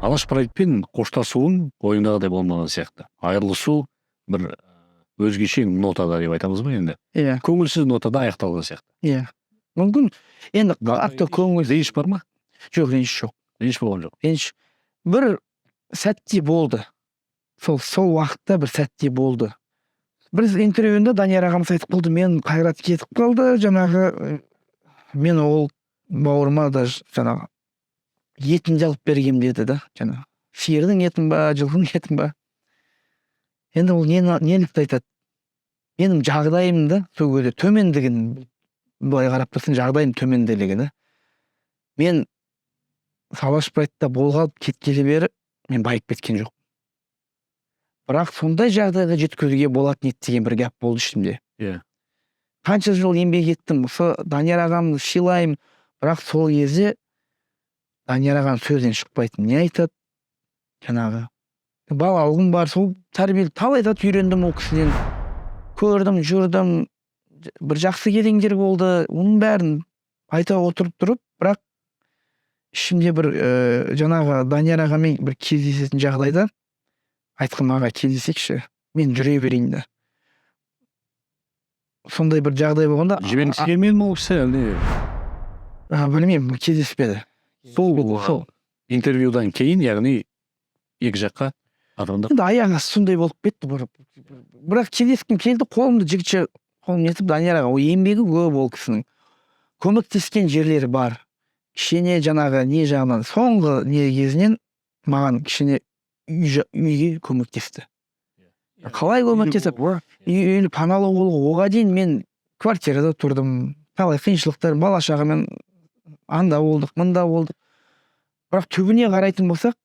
Алаш Прайдпен қоштасуын ойымдағыдай болмаған сияқты. Айырылысу бір өзгеше нотада деп айтамыз ба енді? Көңілсіз нотада аяқталған сияқты. Мүмкін енді қатты көңіл. Реніш бар ма? Жоқ, реніш жоқ. Реніш болған жоқ. Реніш бір сәтте болды. Сол уақытта бір сәтте болды. Бір интервьюінде Данияр ағамыз айтып қалды, мен Қайрат кетіп қалды, жаңағы мен ол бауырыма да жаңағы етін жалып бергем деді да, жаңағы сиырдың етін ба, жылқының етін ба. Енді ол нелікті айтады? Менің жағдайымды сол кезде төмендігін былай қарап тұрсың, жағдайым төменділігі да. Мен Алаш Прайдта болғалып кеткелі бері мен байып кеткен жоқ. Бірақ сондай жағдайға жеткізуге болатын еді деген бір гәп болды ішімде. Қанша жыл еңбек еттім, Данияр ағамды сыйлаймын, бірақ сол кезде Данияр ағам сөзден шықпайтын. Не айтады? Жаңағы балалығым бар, сол тәрбиелі талай зат үйрендім ол кісіден. Көрдім, жүрдім, бір жақсы кезеңдер болды, оның бәрін айта отырып тұрып, бірақ ішімде бір жаңағы Данияр ағамен бір кездесетін жағдайда айтқым, аға кездесекші, мен жүре берейін да. Сондай бір жағдай болғанда жібергісі келмеді ме ол кісі әлде? Білмеймін, кездеспеді. Сол интервьюдан кейін, яғни екі жаққа адамдар. Енді аяғы сондай болып кетті. Бірақ кездескім келді, қолымды жігітше қолым етіп, Данияр аға, ол еңбегі көп ол кісінің. Көмектескен жерлері бар. Кішкене жаңағы не жағынан, соңғы не кезінен маған кішкене үйге көмектесті. Қалай көмектесіп? Үйлі паналы болуға, оға дейін мен квартирада тұрдым. Талай қиыншылықтар, бала шағамен анда болдық, мында болдық. Бірақ түбіне қарайтын болсақ,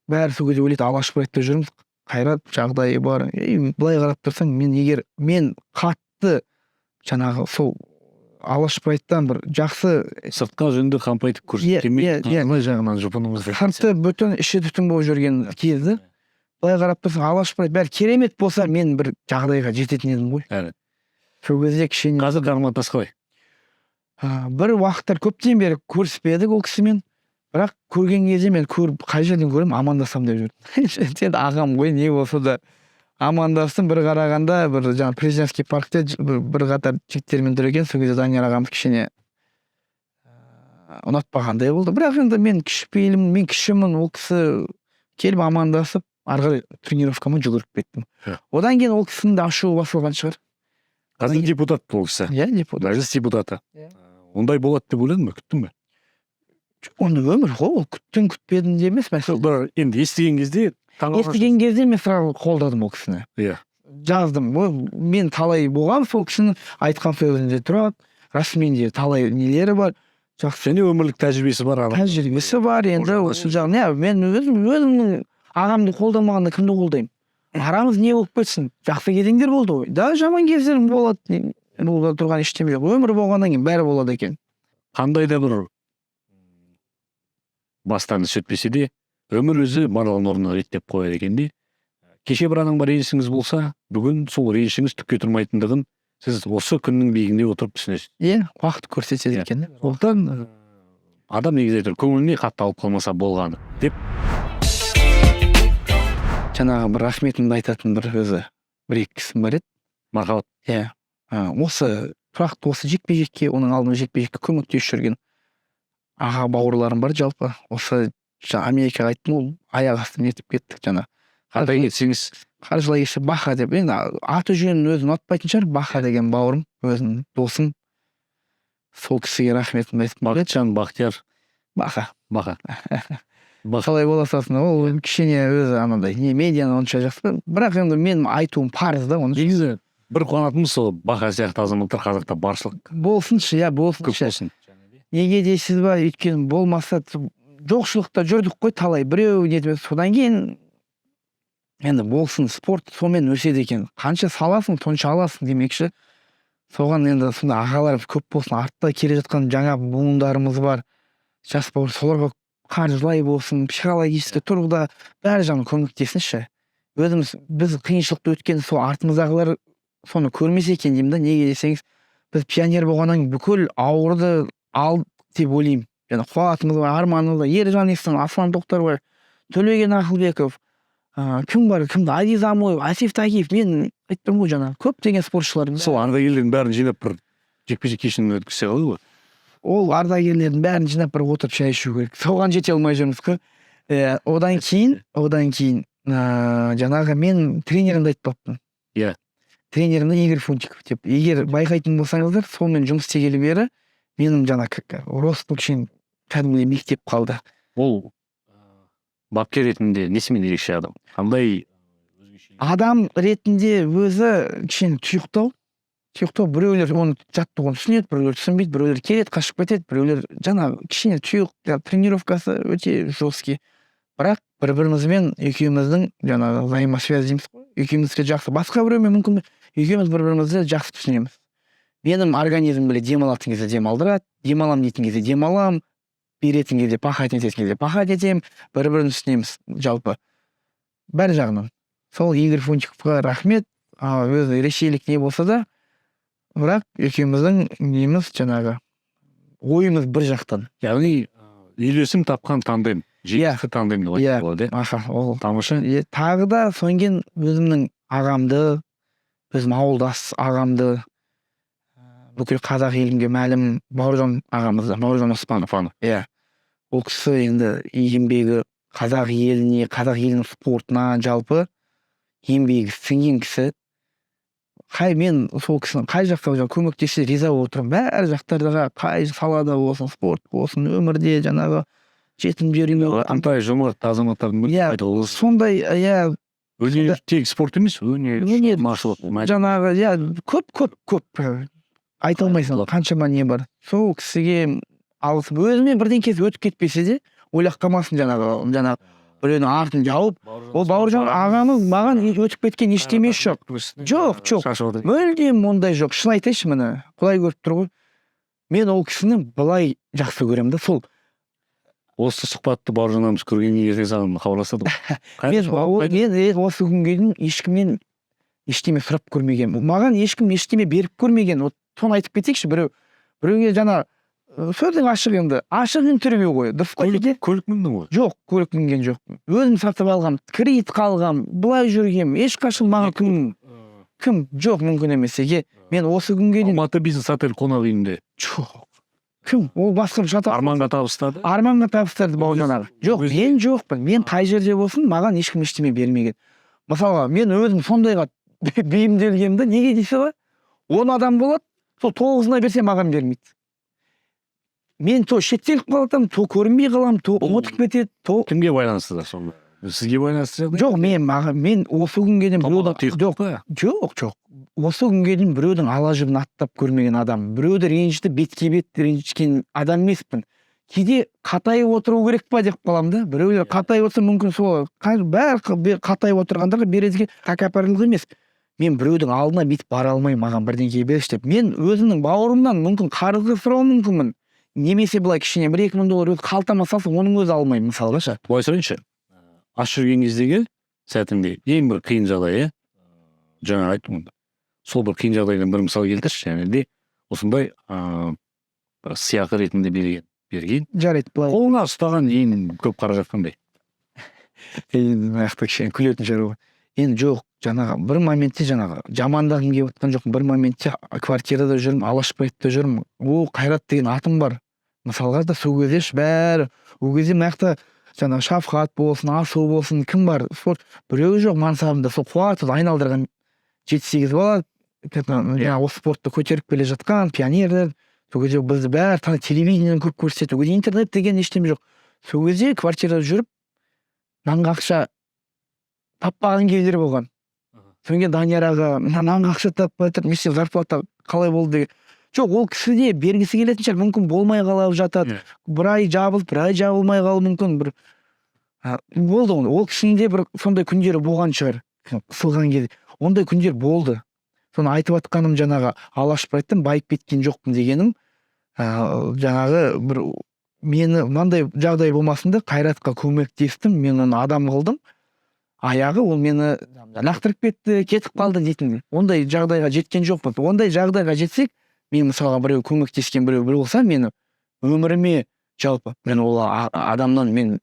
бәрі сол кезде ойлайды, Алаш Прайдта жүрміз, Қайрат жағдайы бар. Былай қарап тұрсаң, мен қатты жаңағы сол Алаш Прайдтан бір жақсы сыртқа жөнді қампайтып көрсеткенмен, қалай жағынан жұпынымыз. Қанты бүтін іші түтін болып жүрген кезді. Былай қарап тұрсаң, Алаш Прайд бәрі керемет болса, мен бір жағдайға жететін едім ғой. сол кезде кішкене Қазір қарым-қатынас қалай? бір уақыттар көптен бері көріспедік ол кісімен, бірақ көрген кезде мен көріп қай жерден көремін амандасам деп жүрдім. Енді ағам ғой, не болса да амандастым. бір қарағанда бір жаңағы Президентский паркте бір қатар жігіттермен тұр екен, сол кезде Данияр ағамыз кішкене ұнатпағандай болды. Бірақ енді мен кішіпейілмін, мен кішімін, ол кісі келіп амандасып ары қарай тренировкама жүгіріп кеттім. Одан кейін ол кісінің де ашуы басылған шығар. Қазір депутат ол кісі. Иә, депутат. Мәжіліс депутаты. Ондай болады деп ойладың ба, күттің бе? Оны өмір ғой, ол күттің күтпедің де емес мәселе. Бір енді естіген кезде Естіген кезде мен сразу қолдадым ол кісіні. Иә. Жаздым. Мен талай болғам сол кісінің айтқан сөзінде тұрады. Расымен де талай нелері бар. Жақсы. Және өмірлік тәжірибесі бар адам. Тәжірибесі бар. Енді осы жағын, мен өзімнің ағамды қолдамағанда кімді қолдаймын? Арамыз не болып кетсін? Жақсы кезеңдер болды ғой. Да, жаман кездер болады. Бұл тұрған ештеме жоқ. Өмір болғаннан кейін бәрі болады екен. Қандай да бір бастан іс өтпесе де, өмір өзі барлығын орнына реттеп қояды екен де. Кеше бір адамға ренішіңіз болса, бүгін сол ренішіңіз түкке тұрмайтындығын сіз осы күннің биігінде отырып түсінесіз. Иә, уақыт көрсетеді екен. Сондықтан адам негізі айтыр, көңіліне қатты алып қалмаса болғаны деп. Жаңағы бір рахметімді айтатын бір өзі бір-екі кісім бар еді. Мархабат. Иә. Осы тұрақты осы жекпе-жекке, оның алдында жекпе-жекке көмектесіп жүрген аға бауырларым бар жалпы. Осы Америкаға айттым, ол аяқ астынан нетіп кеттік жаңа. Қандай кетсеңіз, қаржылай кеші Баха деп, енді аты жөнін өзін ұнатпайтын шығар, Баха деген бауырым, өзінің досым. Сол кісіге рахметімді айтып. Бақытжан, Бақтияр. Баха. Қалай бола салсын, ол кішкене өзі анандай, не медианы онша жақсы, бірақ енді менің айтуым парыз да оны. Негізі бір қуанатынымыз сол Баха сияқты азаматтар қазақта баршылық. Болсыншы, иә, болсыншы. Неге дейсіз ба, өйткені болмаса жоқшылықта жүрдік қой талай, біреу нетіп, содан кейін енді болсын, спорт сонымен өседі екен. Қанша саласың, сонша аласың демекші. Соған енді сонда ағаларымыз көп болсын, артта келе жатқан жаңа буындарымыз бар. Жас бауыр, соларға қаржылай болсын, психологический тұрғыда бәрі жағынан көмектесінші. Біз қиыншылықты өткен сол артымыздағылар соны көрмесе екен деймін да. Неге десеңіз, біз пионер болғаннан бүкіл ауырды алдық деп ойлаймын. Және қуатымыз бар, арманымыз бар, Ержан Естен, Аслан Тоқтар бар, Төлеген Ақылбеков, кім бар, кімді, Азиз Амоев, Асиф Такиев, мен айттым ғой жаңа, көптеген спортшылар. Сол ардагерлердің бәрін жинап бір жекпе-жек кешін өткізсе қалай ғой? Ол ардагерлердің бәрін жинап бір отырып шай ішу керек. Соған жете алмай жүрміз қой. Одан кейін жаңағы мен тренерімді айтып қалыппын. Иә. Тренерімді Игорь Фунтиков деп. Егер байқайтын болсаңыздар, сонымен жұмыс істегелі бері менің жаңағы ростым кішкене кәдімгідей мектеп қалды. Ол бапкер ретінде несімен ерекше адам? Қандай адам ретінде өзі кішкене тұйықтау, біреулер оны жаттығын түсінеді, біреулер түсінбейді, біреулер келеді, қашып кетеді, біреулер жаңағы кішкене тұйық, тренировкасы өте жесткий. Бірақ бір-бірімізбен екеуміздің жаңағы взаимосвязь дейміз ғой, екеумізге жақсы, басқа біреумен мүмкін екеуміз бір-бірімізді жақсы түсінеміз. Менің организм біле демалатын кезде демалдырады, демалам дейтін кезде демалам, беретін кезде пахать ететін кезде пахать етем, бір-бірін түсінеміз жалпы. Бәр жағынан. Сол Игорь Фунтиковқа рахмет, өзі ресейлік не болса да, бірақ екеуміздің неміз жаңағы ойымыз бір жақтан. Яғни үйлесім тапқан тандем, жекісті тандем деп айтып болады. Ол тамаша. Тағы да сонген өзімнің ағамды, өзім ауылдас ағамды, бүкіл қазақ елімге мәлім Бауыржан ағамызды, Бауыржан Оспанов. Иә. Ол кісі енді еңбегі қазақ еліне, қазақ елінің спортына жалпы еңбегі сіңген кісі. Мен сол кісінің қай жаққа көмектесе риза болып отырмын. Бәрі жақтарда қай салада болсын, спорт болсын, өмірде жаңағы жетімдер үйіне Антай жомарт азаматтардың бірі. Сондай, иә. Өнер тек спорт емес, өнер, машылық. Жаңағы, көп. Айта алмайсың, қаншама не бар. Сол кісіге алысып, өзімен бірден кез өтіп кетпесе де, ойлақ қалмасын жаңағы біреудің артын жауып, ол Бауыржан ағамыз маған өтіп кеткен ештемес жоқ. Жоқ. Мүлдем ондай жоқ. Шын айтайыншы, міне, құдай көріп тұр ғой. Мен ол кісіні былай жақсы көремін да, сол. Осы сұхбатты Бауыржан ағамыз көргеннен ертең саған хабарласады ғой. Мен осы күнге дейін ешкіммен ештеме сұрап көрмеген, маған ешкім ештеме беріп көрмеген. Вот соны айтып кетейікші, біреуге жаңа сөзің ашық, енді ашық интервью ғой, дұрыс қой. Көлік міндің ғой? Жоқ, көлік мінген жоқпын, өзім сатып алғам, кредит қалғам, былай жүргем, ешқашан маған кім жоқ, мүмкін емес. Мен осы күнге дейін Алматы бизнес отель қонақ үйінде жоқ, кім ол басқарып жатыр. арманға табыстады. Арманға табыстарды бауыржан. Жоқ, мен жоқпын. Мен қай жерде болсын, маған ешкім ештеме бермеген. Мысалға, мен өзім сондайға бейімделгенімді, неге дейсіз ба? 10 адам болады, сол 9-ына берсе маған бермейді. Мен то шеттеліп қалатам, то көрінбей қалам, то ұмытып кетеді, то Кімге байланысты да сонда? Сізге байланысты жағдай? жоқ, мен осы күнге дейін жоқ. Осы күнге дейін біреудің ала жібін аттап көрмеген адам, біреуді ренжітіп бетке бет ренжіткен адам емеспін. Кейде қатайып отыру керек па деп қалам да. Біреулер қатайып отырса, мүмкін сол бәрі қатайып отырғандарға березге тәкаппарлық емес. Мен біреудің алдына бүйтіп бара алмаймын, маған бірдеңе берші деп. Мен өзімнің бауырымнан мүмкін қарызды сұрауым мүмкінмін. Немесе былай кішкене $1-2 өз қалтама салса, оның өзі алмаймын, мысалға ше. Былай сұрайыншы. Аш жүрген кездегі сәтіңде ең бір қиын жағдай, жаңа айттым ғой. Сол бір қиын жағдайдан бір мысал келтірші, және де осындай сыйақы ретінде берген. Жарайды, былай. Қолыңа ұстаған ең көп қаражат қандай? Аяқта кішкене күлетін жері ғой. Енді жоқ, жаңағы бір моментте жаңағы жамандағым келіп отқан жоқпын. Бір моментте квартирада жүрмін, Алашбаевта жүрмін. Қайрат деген атым бар. Мысалға да сол кезде бәрі, ол кезде маяқта жаңағы Шафқат болсын, Асу болсын, кім бар? Біреуі жоқ мансабында, сол қуат айналдырған 7-8 бала, осы спортты көтеріп келе жатқан пионерлер. Сол кезде бізді бәрі телевидениеден көп көрсетеді. Ол кезде интернет деген ештеме жоқ. Сол кезде квартирада жүріп, нанға ақша таппаған кездер болған. Сонге Данияр аға, нанға ақша таппай жатыр, месте зарплата қалай болды деген. Жоқ, ол кісіде бергісі келетін шығар, мүмкін болмай қалап жатады. Бір ай жабылып, бір ай жабылмай қалуы мүмкін. Болды, ол кісінде бір сондай күндері болған шығар. Қысылған кезде. Ондай күндер болды. Соны айтып атқаным жаңағы Алашбаевтан байып кеткен жоқпын дегенім, жаңағы бір мені мынандай жағдай болмасында Қайратқа көмектестім, мен оны адам қылдым. Аяғы ол мені лақтырып кетті, кетіп қалды дейтін. Ондай жағдайға жеткен жоқпын. Ондай жағдайға жетсек, мен мысалға біреу көмектескен біреу болса, мені өміріме жалпы мен ол адамнан мен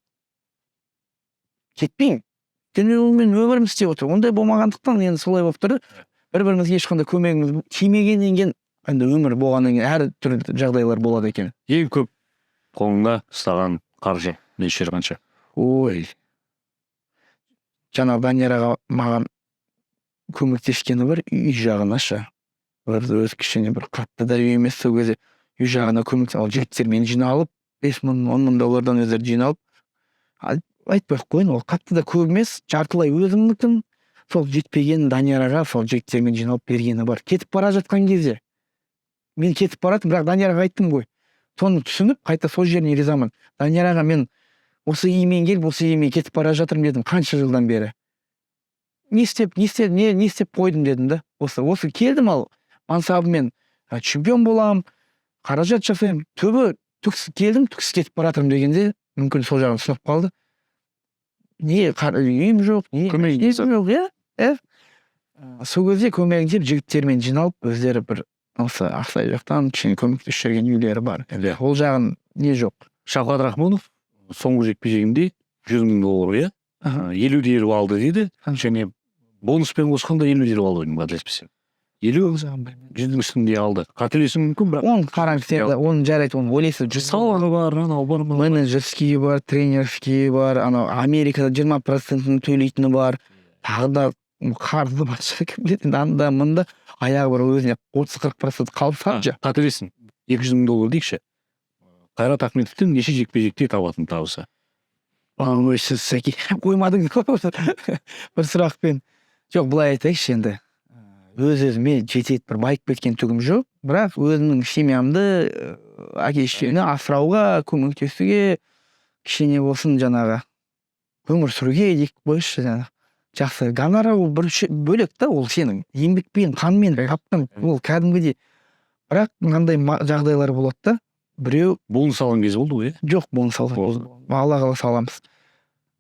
кетпеймін. Мен өмірім істеп отыр. Ондай болмағандықтан енді солай болып тұрды. Бір-бірімізге ешқандай көмегіміз тимегеннен кейін, енді өмір болғаннан кейін әр түрлі жағдайлар болады екен. Ең көп қолыңда ұстаған қаржы неше қанша? Ой. Жаңа Данияр аға маған көмектескені бар, үй жағына ше. Бір өз кішкене бір қатты да үй емес, сол кезде үй жағына көмектескен. Ол жігіттермен жиналып, $5,000-10,000 өздері жиналып, айтпай қойын, ол қатты да көп емес, жартылай өзімдікін, сол жетпеген Данияр аға сол жігіттермен жиналып бергені бар. Кетіп бара жатқан кезде мен кетіп баратым, бірақ Данияр аға айттым ғой. Соны түсініп, қайта сол жеріне ризамын. Данияр аға, мен осы үймен келіп, осы үймен кетіп бара жатырмын дедім, қанша жылдан бері. Не істеп қойдым дедім да. Осы келдім, ал мансабымен чемпион болам, қаражат жасаймын. Келдім, түксіз кетіп баратырмын дегенде, мүмкін сол жағын түсініп қалды. Үйім жоқ, көмегім жоқ, сол кезде көмегін деп жігіттермен жиналып, өздері бір осы Ақсай жақтан кішкене көмектесіп жүрген үйлері бар. Ол жағын не жоқ. Шавқат Рахмонов соңғы жекпе-жегінде $100,000, 50-50 алды дейді. Және бонуспен қосқанда 50-50 алды деймін, қателеспесем. 100-дің үстінде алды. Қателесуім мүмкін, бірақ оны қараңыз, оны жарайды, оны ойлайсыз. Салығы бар, анау бар, менеджерский бар, тренерский бар, анау Америкада 20% төлейтіні бар. Тағы да қарызы бар, кім біледі, анда мында аяғы бар, өзіне 30-40% қалып сатшы. Қателесің, $200,000 дейікші. Қайрат Ахметовтен неше жекпе-жекте табатын табысы? Ой, сіз қоймадыңыз бір сұрақпен. Жоқ, былай айтайықшы енді. Өз-өзіме жетеді, бір байып кеткен түгім жоқ, бірақ өзімнің семьямды, әке-шешемді асырауға, көмектесуге, кішкене болсын жаңағы өмір сүруге дейік қойшы, жаңағы жақсы. Гонорар ол бір бөлек та, ол сенің еңбекпен, қанмен тапқан, ол кәдімгідей. Бірақ мынандай жағдайлар болады да, біреу бонус алған кез болды ғой? Жоқ, бонус алған. Алла қаласа аламыз.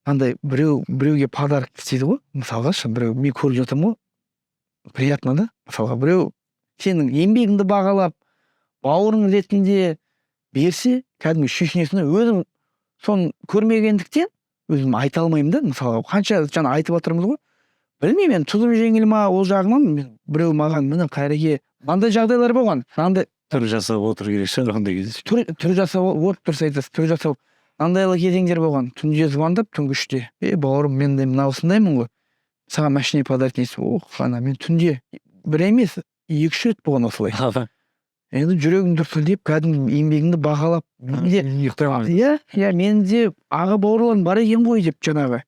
Андай біреуге подарок істейді ғой, мысалға, біреу мен көріп жатырмын ғой, приятно да. Мысалға біреу сенің еңбегіңді бағалап, бауырың ретінде берсе, кәдімгі шешінесің. Өзім соны көрмегендіктен өзім айта алмаймын да. Мысалға қанша жаңа айтып отырмыз ғой. Білмеймін, мен тұзым жеңіл ма ол жағынан, біреу маған міне Қайреке мынандай жағдайлар болған. Мынандай түр жасап отыр керек шығар ондай кезде. түр жасап вот дұрыс айтасыз, түр жасап мынандайлы кезеңдер болған. Түнде звондап түнгі 3-те. Бауырым мен де мына осындаймын ғой. Саған машина подарить етсем, ана мен түнде бір емес, 2-3 рет болған осылай. Енді жүрегім дүрсілдеп, кәдімгі еңбегіңді бағалап, иә, менде аға бауырларым бар екен ғой деп жаңағы.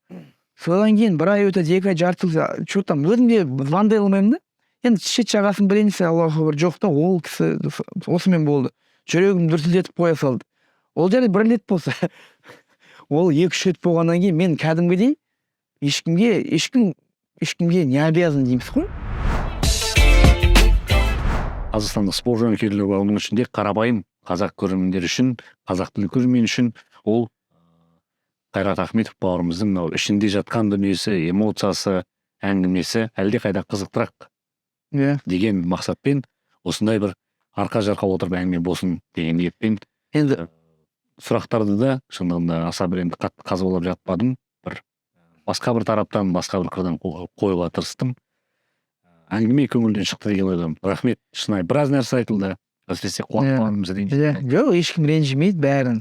Содан кейін бір ай өтеді, 2 ай, жарты жыл, что там, өзімде звондай алмаймын да. Енді шет жағасын білейінсе, Аллаху бір жоқ та, ол кісі осымен болды. Жүрегім дүрсілдетіп қоя салды. Ол жерде 1 рет болса, ол 2-3 рет болғаннан кейін мен кәдімгідей ешкімге не обязан дейміз ғой. Қазақстандық спорт жанкүйерлері оның ішінде қарапайым қазақ көрермендер үшін, қазақ тілді көрермен үшін ол Қайрат Ахметов бауырымыздың ішінде жатқан дүниесі, эмоциясы, әңгімесі әлде қайда қызықтырақ деген мақсатпен осындай бір арқа жарқа отырып әңгіме болсын деген ниетпен Енді сұрақтарды да шынында аса бір енді қатты қазбалап жатпадым. Басқа бір тараптан, басқа бір қырдан қоюға тырыстым. Әңгіме көңілден шықты деген ойдамын. Рахмет, шынайы біраз нәрсе айтылды. Әсіресе қуатқанымыз ренжітті. Жоқ, ешкім ренжімейді, бәрін.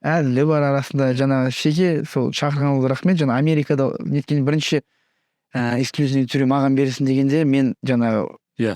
Әділі бар арасында жаңағы шеге сол шақырғаныңызға рахмет. Жаңа Америкада неткен бірінші эксклюзивный түрі маған берсін дегенде мен жаңағы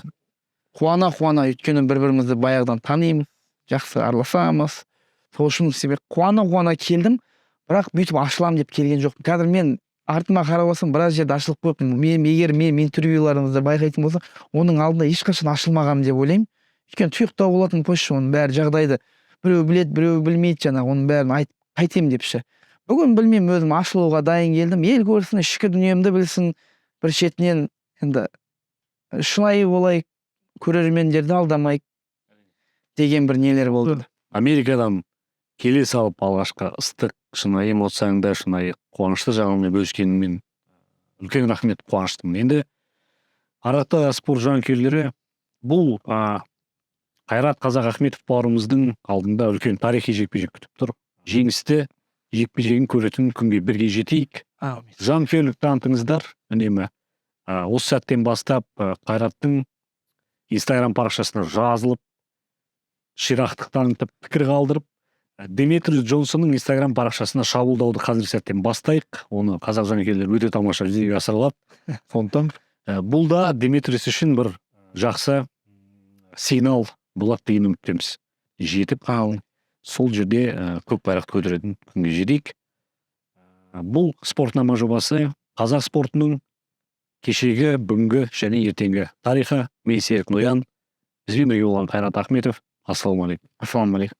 қуана өйткені бір-бірімізді баяғыдан танимыз, жақсы араласамыз. Сол үшін себеп қуана келдім, бірақ бүйтіп ашыламын деп келген жоқпын. Қазір мен артыма қарап алсам біраз жерде ашылып қойыппын. Егер мен интервьюларыңызды байқайтын болса, оның алдында ешқашан ашылмағанмын деп ойлаймын. Өйткені тұйықтау болатын қойшы, оның бәрі жағдайды біреу біледі, біреу білмейді, жаңағы оның бәрін айтып қайтемін депші. Бүгін білмеймін, өзім ашылуға дайын келдім. Ел көрсін, ішкі дүниемді білсін, бір шетінен енді шынайы болайық, көрермендерді алдамайық деген бір нелер болды. Америкадан келе салып алғашқы ыстық, шынайы эмоцияңды, шынайы қуанышты жағыңмен бөліскеніңмен үлкен рахмет, қуаныштымын. Енді арақта спорт жанкүйерлері бұл Қайрат Қазақ Ахметов бауырымыздың алдында үлкен тарихи жекпе-жек күтіп тұр. Жеңісті жекпе-жегін көретін күнге бірге жетейік. Жанкүйерлік танытыңыздар. Үнемі осы сәттен бастап Қайраттың Instagram парақшасына жазылып, ширақтық танытып, пікір қалдырып, Деметриус Джонсонның Instagram парақшасына шабуылдауды қазіргі сәттен бастайық. Оны қазақ жанкүйерлері өте тамаша жүзеге асыра алады. Сондықтан бұл да Деметриус үшін бір жақсы сигнал болады деген үміттеміз. Жетіп, сол жерде көк байрақты көтеретін күнге жетейік. Бұл спортнама жобасы қазақ спортының кешегі, бүгінгі және ертеңгі тарихы. Мен Серік Ноян. Бізбен бірге болған Қайрат Ахметов. Ассалаумағалейкум. Ассалаумағалейкум.